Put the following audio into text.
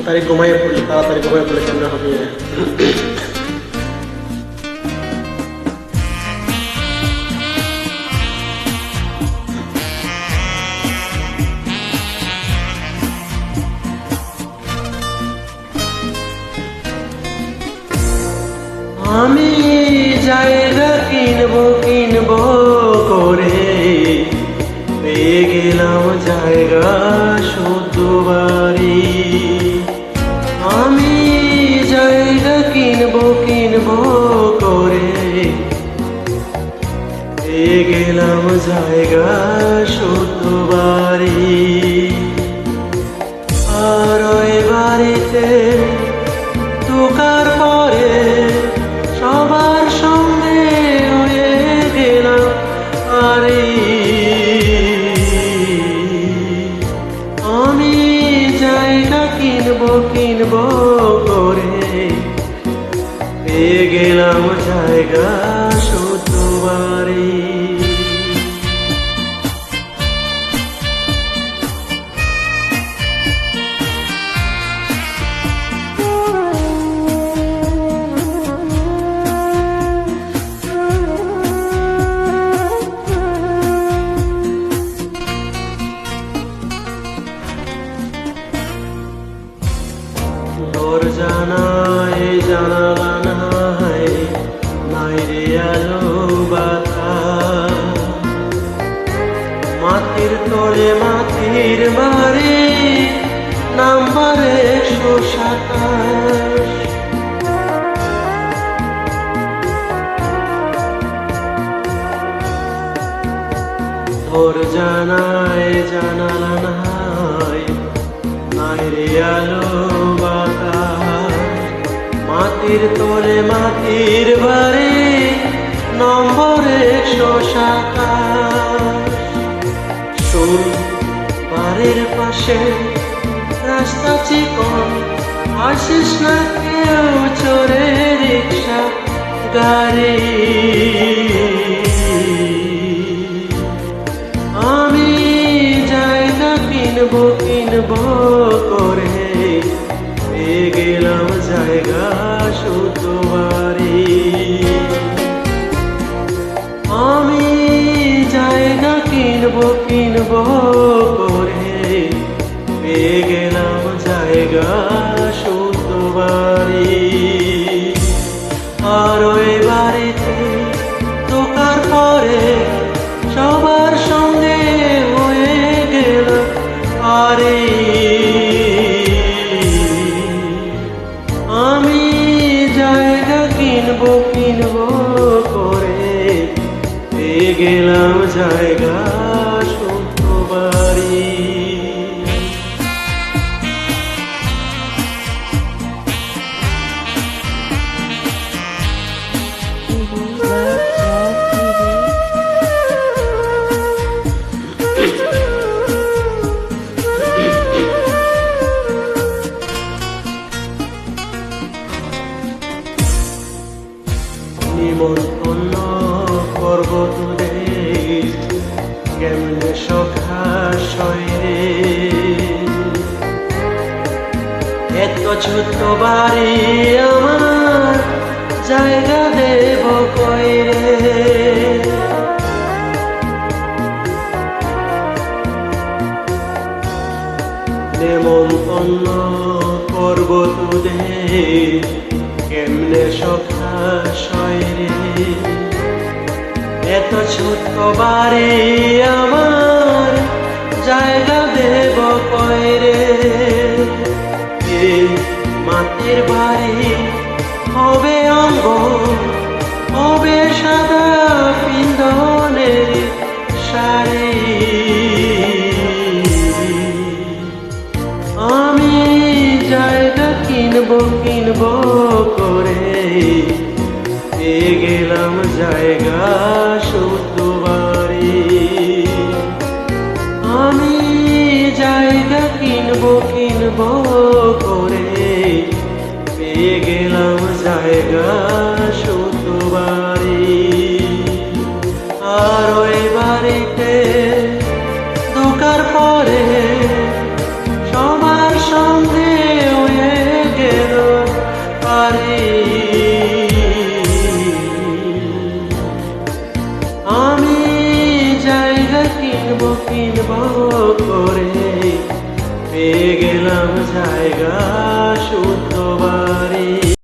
তাড়াতাড়ি ঘুমাইয়ে পড়লে কেমন হবে? আমি জায়গা কিনবো করে পেয়ে গেলাম জায়গা শুদ্ধ বাড়ি। আমি জায়গা কিনবো করে পেয়ে গেলাম জায়গা শুদ্ধ বাড়ি। আর ওই বাড়িতে ঢোকার পরে সবার সঙ্গে হয়ে গেলাম আরে। আমি জায়গা কিনবো করে পেয়ে গেলাম জায়গা শুদ্ধ বাড়ি। জানালা নাই রে আলো বাতাস, মাটির তলে মাটির বাড়ি নাম্বার 127। তোর জানালা নাই রে আলো বাতাস, মাটির তলে মাটির বাড়ি নম্বর 127। শুন বাড়ির পাশে রাস্তা চিকন, আসিস না কেউ চড়ে রিক্সা গাড়ি। আমি জায়গা কিনবো করে পেয়ে গেলাম জায়গা শুদ্ধ বাড়ি। আমি জায়গা কিনবো করে পেয়ে গেলাম জায়গা শুদ্ধ বাড়ি। আর ওই বাড়িতে ঢোকার পরে সবার সঙ্গে হয়ে গেলাম আরে। আমি জায়গা কিনবো করে পেয়ে গেলাম জায়গা শুদ্ধ বাড়ি। নিমন্ত্রণ করব তোদের কেমনে সখা শয়রে, এত ছোট্ট বাড়ি আমার জায়গা দেব কইরে। নিমন্ত্রণ করব তোদের কেমনে সখা শয়রে, এত ছোট্ট বাড়ি আমার জায়গা দেব কইরে। মাটির বাড়ি হবে অঙ্গ, হবে সাদা পিন্দনের শাড়ি। আমি জায়গা কিনবো করে পেয়ে গেলাম জায়গা শুদ্ধ বাড়ি। আমি জায়গা কিনবো করে পেয়ে গেলাম জায়গা শুদ্ধ বাড়ি। আর ওই বাড়িতে ঢোকার পরে সবার সঙ্গে কিনবো করে পেয়ে গেলাম জায়গা